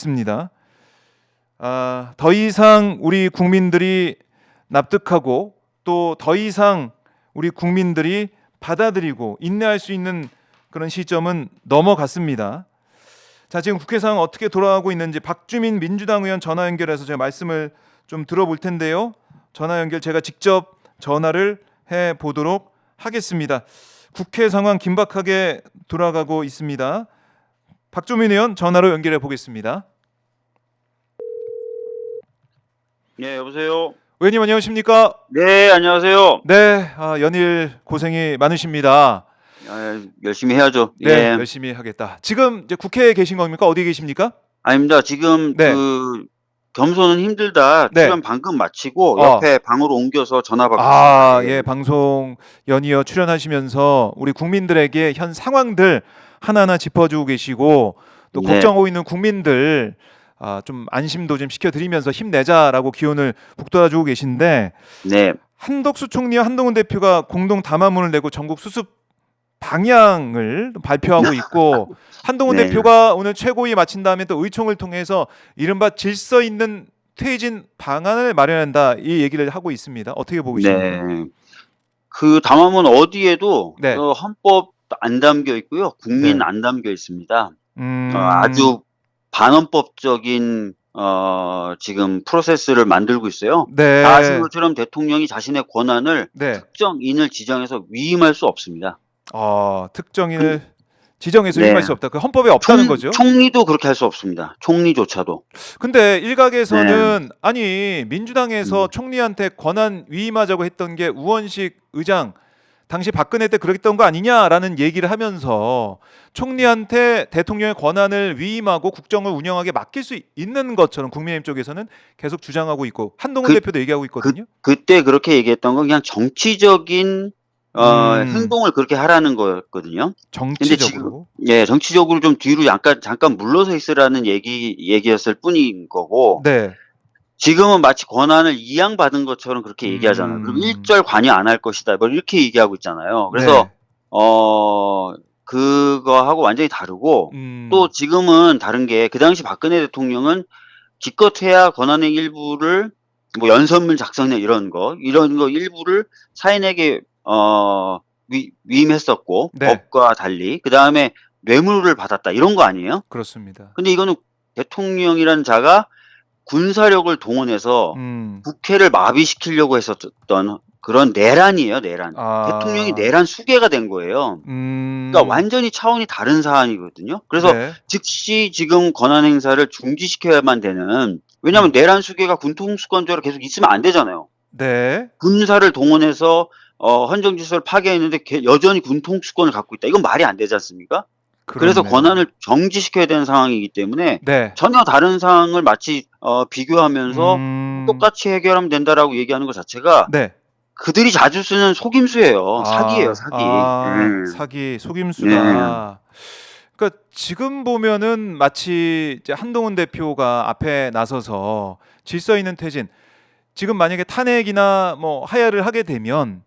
있습니다. 더 이상 우리 국민들이 납득하고 또 더 이상 우리 국민들이 받아들이고 인내할 수 있는 그런 시점은 넘어갔습니다. 자, 지금 국회 상황 어떻게 돌아가고 있는지 박주민 민주당 의원 전화 연결해서 제가 말씀을 좀 들어볼 텐데요. 전화 연결 제가 직접 전화를 해 보도록 하겠습니다. 국회 상황 긴박하게 돌아가고 있습니다. 박주민 의원 전화로 연결해 보겠습니다. 네, 여보세요. 의원님 안녕하십니까? 네, 안녕하세요. 네, 연일 고생이 많으십니다. 열심히 해야죠. 네, 예. 열심히 하겠다. 지금 이제 국회에 계신 겁니까? 어디 계십니까? 아닙니다. 지금 네. 겸손은 힘들다. 네. 출연 방금 마치고 옆에 방으로 옮겨서 전화 받고 있습니다. 예, 방송 연이어 출연하시면서 우리 국민들에게 현 상황들 하나하나 짚어주고 계시고 또 네. 걱정하고 있는 국민들 좀 안심도 좀 시켜드리면서 힘내자라고 기운을 북돋아주고 계신데 네. 한덕수 총리와 한동훈 대표가 공동 담화문을 내고 전국 수습 방향을 발표하고 있고 한동훈 네. 대표가 오늘 최고위 마친 다음에 또 의총을 통해서 이른바 질서 있는 퇴진 방안을 마련한다 이 얘기를 하고 있습니다. 어떻게 보고 계십니까? 네. 그 담화문 어디에도 네. 헌법 안 담겨 있고요. 국민 네. 안 담겨 있습니다. 아주 반헌법적인 지금 프로세스를 만들고 있어요. 네. 다 아시는 것처럼 대통령이 자신의 권한을 네. 특정인을 지정해서 위임할 수 없습니다. 특정인을 지정해서 네. 위임할 수 없다. 그 헌법에 없다는 거죠. 총리도 그렇게 할 수 없습니다. 총리조차도. 근데 일각에서는 아니 민주당에서 총리한테 권한 위임하자고 했던 게 우원식 의장 당시 박근혜 때 그랬던 거 아니냐라는 얘기를 하면서 총리한테 대통령의 권한을 위임하고 국정을 운영하게 맡길 수 있는 것처럼 국민의힘 쪽에서는 계속 주장하고 있고 한동훈 대표도 얘기하고 있거든요. 그때 그렇게 얘기했던 건 그냥 정치적인 행동을 그렇게 하라는 거였거든요. 정치적으로. 근데 정치적으로 좀 뒤로 잠깐 물러서 있으라는 얘기였을 뿐인 거고. 네. 지금은 마치 권한을 이양받은 것처럼 그렇게 얘기하잖아요. 그리고 일절 관여 안 할 것이다. 뭐 이렇게 얘기하고 있잖아요. 그래서 그거하고 완전히 다르고 또 지금은 다른 게 그 당시 박근혜 대통령은 기껏해야 권한의 일부를 뭐 연설문 작성이나 이런 거 일부를 사인에게 위임했었고 법과 달리 그다음에 뇌물을 받았다 이런 거 아니에요? 그렇습니다. 근데 이거는 대통령이라는 자가 군사력을 동원해서 국회를 마비시키려고 했었던 그런 내란이에요, 내란. 대통령이 내란 수괴가 된 거예요. 그러니까 완전히 차원이 다른 사안이거든요. 그래서 즉시 지금 권한 행사를 중지시켜야만 되는, 왜냐하면 내란 수괴가 군통수권자로 계속 있으면 안 되잖아요. 네. 군사를 동원해서 헌정질서를 파괴했는데 여전히 군통수권을 갖고 있다. 이건 말이 안 되지 않습니까? 그래서 권한을 정지시켜야 되는 상황이기 때문에 전혀 다른 상황을 마치 비교하면서 똑같이 해결하면 된다라고 얘기하는 것 자체가 그들이 자주 쓰는 속임수예요. 사기예요, 사기. 사기, 속임수다. 그러니까 지금 보면은 마치 이제 한동훈 대표가 앞에 나서서 질서 있는 퇴진, 지금 만약에 탄핵이나 뭐 하야를 하게 되면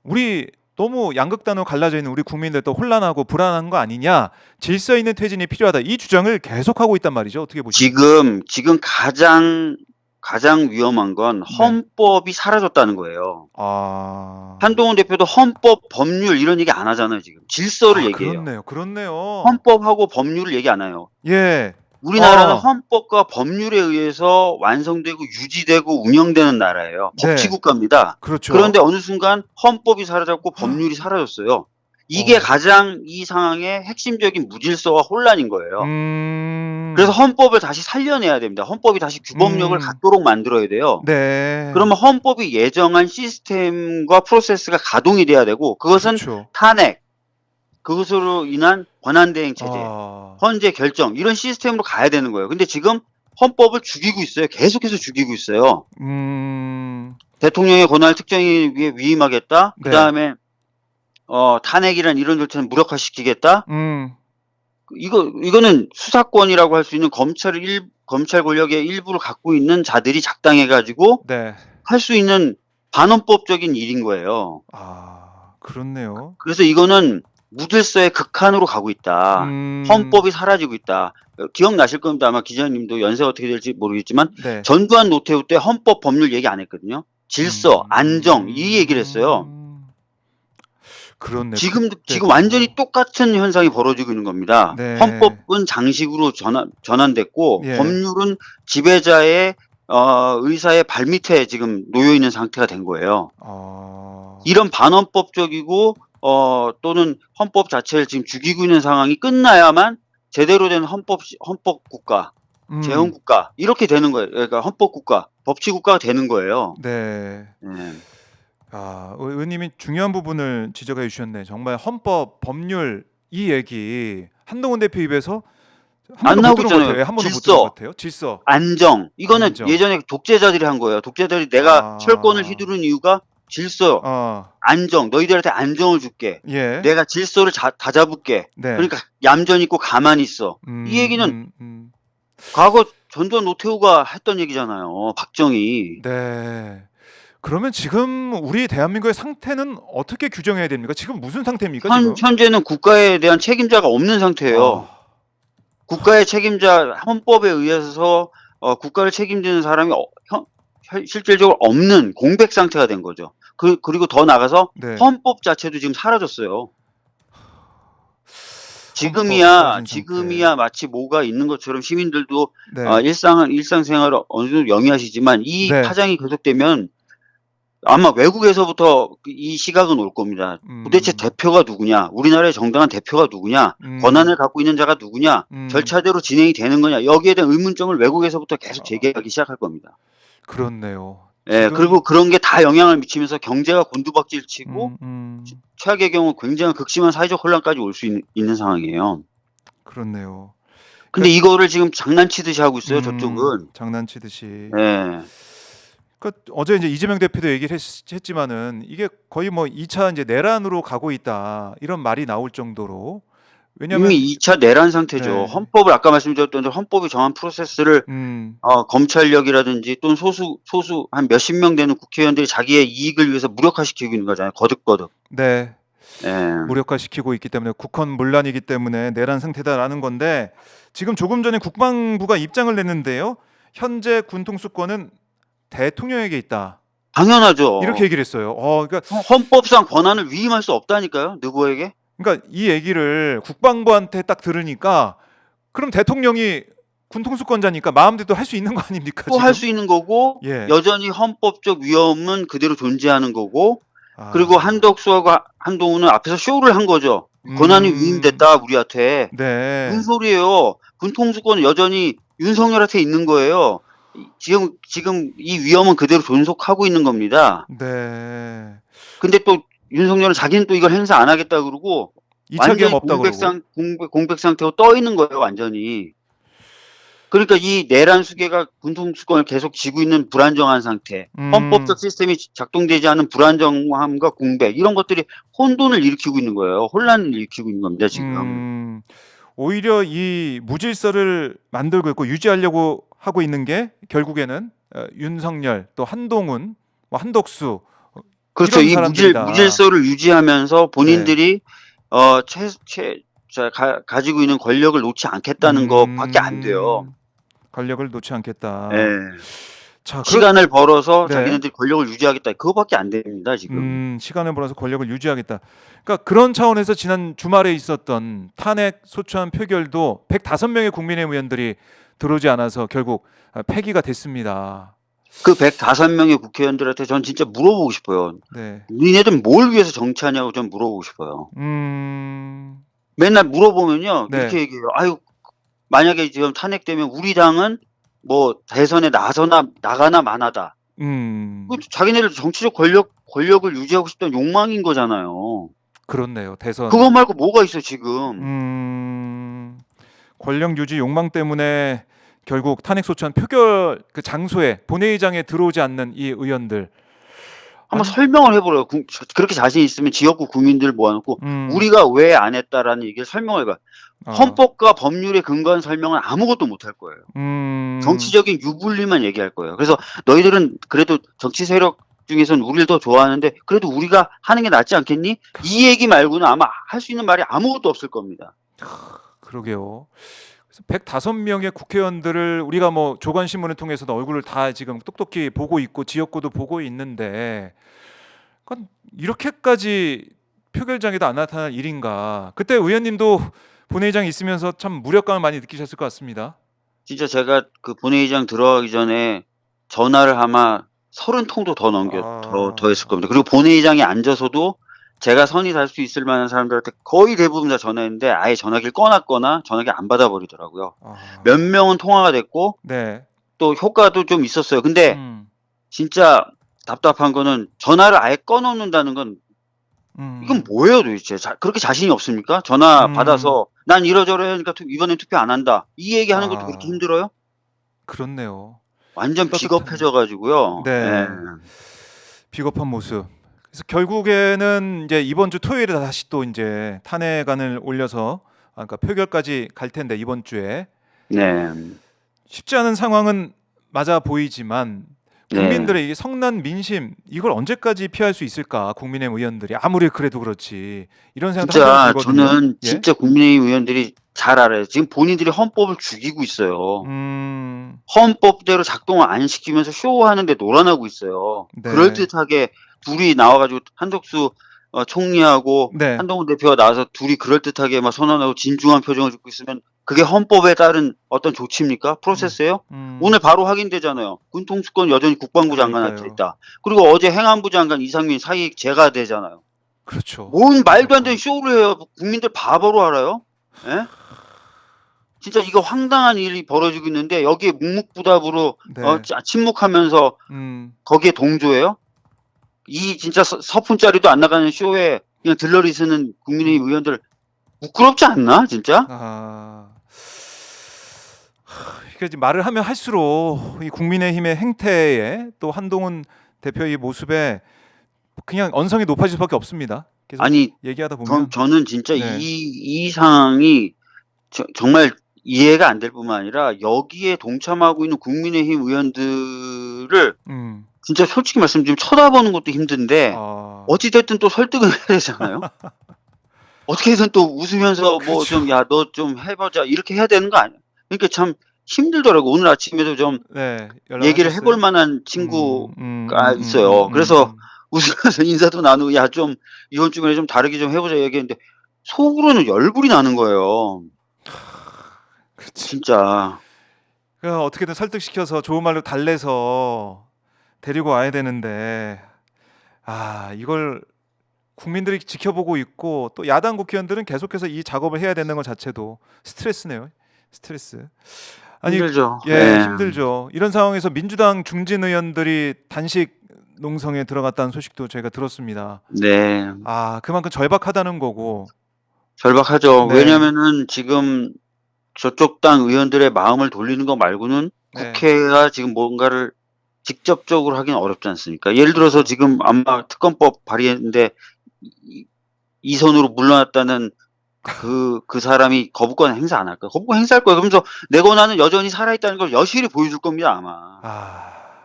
우리 너무 양극단으로 갈라져 있는 우리 국민들도 혼란하고 불안한 거 아니냐, 질서 있는 퇴진이 필요하다, 이 주장을 계속하고 있단 말이죠. 어떻게 보십니까? 지금 가장 위험한 건 헌법이 사라졌다는 거예요. 한동훈 대표도 헌법, 법률 이런 얘기 안 하잖아요. 지금 질서를 얘기해요. 그렇네요. 헌법하고 법률을 얘기 안 해요. 예. 우리나라는 헌법과 법률에 의해서 완성되고 유지되고 운영되는 나라예요. 법치국가입니다. 그렇죠. 그런데 어느 순간 헌법이 사라졌고 법률이 사라졌어요. 이게 가장 이 상황의 핵심적인 무질서와 혼란인 거예요. 그래서 헌법을 다시 살려내야 됩니다. 헌법이 다시 규범력을 갖도록 만들어야 돼요. 그러면 헌법이 예정한 시스템과 프로세스가 가동이 돼야 되고, 그것은 탄핵, 그것으로 인한 권한대행 체제, 헌재 결정 이런 시스템으로 가야 되는 거예요. 근데 지금 헌법을 죽이고 있어요. 계속해서 죽이고 있어요. 대통령의 권한을 특정인에 의해 위임하겠다. 그다음에 탄핵이란 이런 절차는 무력화시키겠다. 이거는 수사권이라고 할 수 있는 검찰 권력의 일부를 갖고 있는 자들이 작당해가지고 할 수 있는 반헌법적인 일인 거예요. 그렇네요. 그래서 이거는 무질서의 극한으로 가고 있다. 헌법이 사라지고 있다. 기억나실 겁니다. 아마 기자님도 연세가 어떻게 될지 모르겠지만 네. 전두환 노태우 때 헌법 법률 얘기 안 했거든요. 질서, 안정 이 얘기를 했어요. 그렇네. 지금 그때도. 완전히 똑같은 현상이 벌어지고 있는 겁니다. 네. 헌법은 장식으로 전환됐고 예. 법률은 지배자의 의사의 발밑에 지금 놓여 있는 상태가 된 거예요. 이런 반헌법적이고 또는 헌법 자체를 지금 죽이고 있는 상황이 끝나야만 제대로 된 헌법 국가, 재헌 국가 이렇게 되는 거예요. 그러니까 헌법 국가, 법치 국가가 되는 거예요. 네. 네. 의원님이 중요한 부분을 지적해 주셨네. 정말 헌법, 법률 이 얘기 한동훈 대표 입에서 안 나오고 있잖아요. 한 번도 못 들은 것 같아요. 질서, 안정. 이거는 안정. 예전에 독재자들이 한 거예요. 독재자들이 내가 철권을 휘두른 이유가 질서, 안정. 너희들한테 안정을 줄게. 예. 내가 질서를 다 잡을게. 네. 그러니까 얌전히 있고 가만히 있어. 이 얘기는 과거 전두환 노태우가 했던 얘기잖아요. 박정희. 네. 그러면 지금 우리 대한민국의 상태는 어떻게 규정해야 됩니까? 지금 무슨 상태입니까? 지금? 현재는 국가에 대한 책임자가 없는 상태예요. 국가의 책임자, 헌법에 의해서 국가를 책임지는 사람이 실질적으로 없는 공백 상태가 된 거죠. 그리고 더 나가서 네. 헌법 자체도 지금 사라졌어요. 지금이야 마치 뭐가 있는 것처럼 시민들도 네. 일상생활을 어느 정도 영위하시지만 이 네. 파장이 계속되면 아마 외국에서부터 이 시각은 올 겁니다. 도대체 대표가 누구냐? 우리나라의 정당한 대표가 누구냐? 권한을 갖고 있는 자가 누구냐? 절차대로 진행이 되는 거냐? 여기에 대한 의문점을 외국에서부터 계속 제기하기 시작할 겁니다. 그렇네요. 예, 그리고 그런 게 다 영향을 미치면서 경제가 곤두박질치고 최악의 경우 굉장히 극심한 사회적 혼란까지 올 수 있는 상황이에요. 그렇네요. 근데 이거를 지금 장난치듯이 하고 있어요. 저쪽은. 장난치듯이. 예. 어제 이제 이재명 대표도 얘기를 했지만은 이게 거의 뭐 2차 이제 내란으로 가고 있다 이런 말이 나올 정도로 왜냐면 이미 2차 내란 상태죠. 네. 헌법을 아까 말씀드렸던 대로 헌법이 정한 프로세스를 검찰력이라든지 또는 소수 한 몇십 명 되는 국회의원들이 자기의 이익을 위해서 무력화시키고 있는 거잖아요. 거듭거듭. 네. 예. 무력화시키고 있기 때문에 국헌문란이기 때문에 내란 상태다라는 건데 지금 조금 전에 국방부가 입장을 냈는데요. 현재 군통수권은 대통령에게 있다. 당연하죠. 이렇게 얘기를 했어요. 그러니까 헌법상 권한을 위임할 수 없다니까요. 누구에게? 그러니까 이 얘기를 국방부한테 딱 들으니까 그럼 대통령이 군통수권자니까 마음대로 할 수 있는 거 아닙니까? 또 할 수 있는 거고 예. 여전히 헌법적 위험은 그대로 존재하는 거고 그리고 한덕수하고 한동훈은 앞에서 쇼를 한 거죠. 권한이 위임됐다 우리한테. 네. 무슨 소리예요? 군통수권은 여전히 윤석열한테 있는 거예요. 지금 이 위험은 그대로 존속하고 있는 겁니다. 네. 근데 또 윤석열은 자기는 또 이걸 행사 안 하겠다 그러고 2차 계엄 없다 그러고 공백 상태로 떠 있는 거예요, 완전히. 그러니까 이 내란 수계가 군통수권을 계속 쥐고 있는 불안정한 상태, 헌법적 시스템이 작동되지 않은 불안정함과 공백 이런 것들이 혼돈을 일으키고 있는 거예요. 혼란을 일으키고 있는 겁니다, 지금. 오히려 이 무질서를 만들고 있고 유지하려고 하고 있는 게 결국에는 윤석열 또 한동훈, 뭐 한덕수 그렇죠. 이런 이 사람들이다. 무질서를 유지하면서 본인들이 가지고 있는 권력을 놓지 않겠다는 것밖에 안 돼요. 권력을 놓지 않겠다. 네. 자, 시간을 벌어서 네. 자기네들이 권력을 유지하겠다. 그거밖에 안 됩니다, 지금. 시간을 벌어서 권력을 유지하겠다. 그러니까 그런 차원에서 지난 주말에 있었던 탄핵 소추안 표결도 105명의 국민의힘 의원들이 들어오지 않아서 결국 폐기가 됐습니다. 그 105명의 국회의원들한테 전 진짜 물어보고 싶어요. 네. 니네들 뭘 위해서 정치하냐고 좀 물어보고 싶어요. 맨날 물어보면요. 네. 이렇게 얘기해요. 아유, 만약에 지금 탄핵되면 우리 당은 뭐 대선에 나가나 마나다. 자기네들 정치적 권력을 유지하고 싶다는 욕망인 거잖아요. 그렇네요. 대선. 그거 말고 뭐가 있어 지금. 권력 유지 욕망 때문에 결국 탄핵 소추안 표결 그 장소에 본회의장에 들어오지 않는 이 의원들 한번 설명을 해보래요. 그렇게 자신 있으면 지역구 국민들 모아놓고 우리가 왜 안 했다라는 얘기를 설명을 해봐. 헌법과 법률에 근거한 설명은 아무것도 못할 거예요. 정치적인 유불리만 얘기할 거예요. 그래서 너희들은 그래도 정치 세력 중에서는 우리를 더 좋아하는데 그래도 우리가 하는 게 낫지 않겠니? 이 얘기 말고는 아마 할 수 있는 말이 아무것도 없을 겁니다. 그러게요. 105명의 국회의원들을 우리가 뭐 조간신문을 통해서도 얼굴을 다 지금 똑똑히 보고 있고 지역구도 보고 있는데 그건 이렇게까지 표결장에도 안 나타날 일인가? 그때 의원님도 본회의장에 있으면서 참 무력감을 많이 느끼셨을 것 같습니다. 진짜 제가 그 본회의장 들어가기 전에 전화를 아마 30통도 더 했을 겁니다. 그리고 본회의장에 앉아서도 제가 선의 달 수 있을 만한 사람들한테 거의 대부분 다 전화했는데 아예 전화기를 꺼놨거나 전화기 안 받아버리더라고요. 몇 명은 통화가 됐고 네. 또 효과도 좀 있었어요. 근데 진짜 답답한 거는 전화를 아예 꺼놓는다는 건 이건 뭐예요 도대체? 그렇게 자신이 없습니까? 전화 받아서 난 이러저러하니까 이번엔 투표 안 한다. 이 얘기하는 것도 그렇게 힘들어요? 그렇네요. 완전 비겁해져 가지고요. 네. 예. 비겁한 모습. 그래서 결국에는 이제 이번 주 토요일에 다시 또 이제 탄핵안을 올려서 그러니까 표결까지 갈 텐데 이번 주에 네. 쉽지 않은 상황은 맞아 보이지만 국민들의 이 성난 민심 이걸 언제까지 피할 수 있을까? 국민의힘 의원들이 아무리 그래도 그렇지 이런 생각도 진짜 항상 들거든요. 저는 예? 진짜 국민의힘 의원들이 잘 알아요. 지금 본인들이 헌법을 죽이고 있어요. 헌법대로 작동을 안 시키면서 쇼하는데 놀아나고 있어요. 네. 그럴듯하게 둘이 나와가지고 한덕수 총리하고 네. 한동훈 대표가 나와서 둘이 그럴듯하게 막 선언하고 진중한 표정을 짓고 있으면 그게 헌법에 따른 어떤 조치입니까? 프로세스예요? 오늘 바로 확인되잖아요. 군통수권 여전히 국방부 장관한테 그러니까요. 있다. 그리고 어제 행안부 장관 이상민 사이에 제가 되잖아요. 그렇죠. 뭔 말도 안 되는 쇼를 해요. 국민들 바보로 알아요? 예? 진짜 이거 황당한 일이 벌어지고 있는데 여기에 묵묵부답으로 네. 침묵하면서 거기에 동조해요? 이 진짜 서푼짜리도 안 나가는 쇼에 그냥 들러리 쓰는 국민의힘 의원들 부끄럽지 않나 진짜? 이게 말을 하면 할수록 이 국민의힘의 행태에 또 한동훈 대표의 모습에 그냥 언성이 높아질 수밖에 없습니다. 계속 아니 얘기하다 보면 저는 진짜 네. 이 상황이 정말 이해가 안 될 뿐만 아니라 여기에 동참하고 있는 국민의힘 의원들을 진짜 솔직히 말씀드리면 쳐다보는 것도 힘든데 어찌 됐든 또 설득을 해야 되잖아요. 어떻게든 또 웃으면서 뭐 좀 야 너 좀 해보자 이렇게 해야 되는 거 아니야? 그러니까 참 힘들더라고. 오늘 아침에도 좀 네, 얘기를 해볼 만한 친구가 있어요. 그래서 웃으면서 인사도 나누고 야 좀 이번 주말에 좀 다르게 좀 해보자 얘기했는데 속으로는 열불이 나는 거예요. 진짜. 그러니까 어떻게든 설득시켜서 좋은 말로 달래서 데리고 와야 되는데 이걸 국민들이 지켜보고 있고 또 야당 국회의원들은 계속해서 이 작업을 해야 되는 것 자체도 스트레스네요. 스트레스. 아니, 힘들죠. 예, 네. 힘들죠. 이런 상황에서 민주당 중진 의원들이 단식 농성에 들어갔다는 소식도 저희가 들었습니다. 네. 그만큼 절박하다는 거고. 절박하죠. 네. 왜냐면은 지금 저쪽 당 의원들의 마음을 돌리는 거 말고는 네. 국회가 지금 뭔가를 직접적으로 하기는 어렵지 않습니까? 예를 들어서 지금 아마 특검법 발의했는데 이 손으로 물러났다는 그 사람이 거부권 행사 안 할까요? 거부권 행사할 거예요. 그러면서 내 권한은 여전히 살아있다는 걸 여실히 보여줄 겁니다, 아마.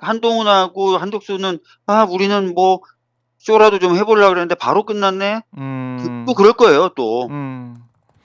한동훈하고 한덕수는 우리는 뭐 쇼라도 좀 해보려고 그랬는데 바로 끝났네? 또 그럴 거예요, 또.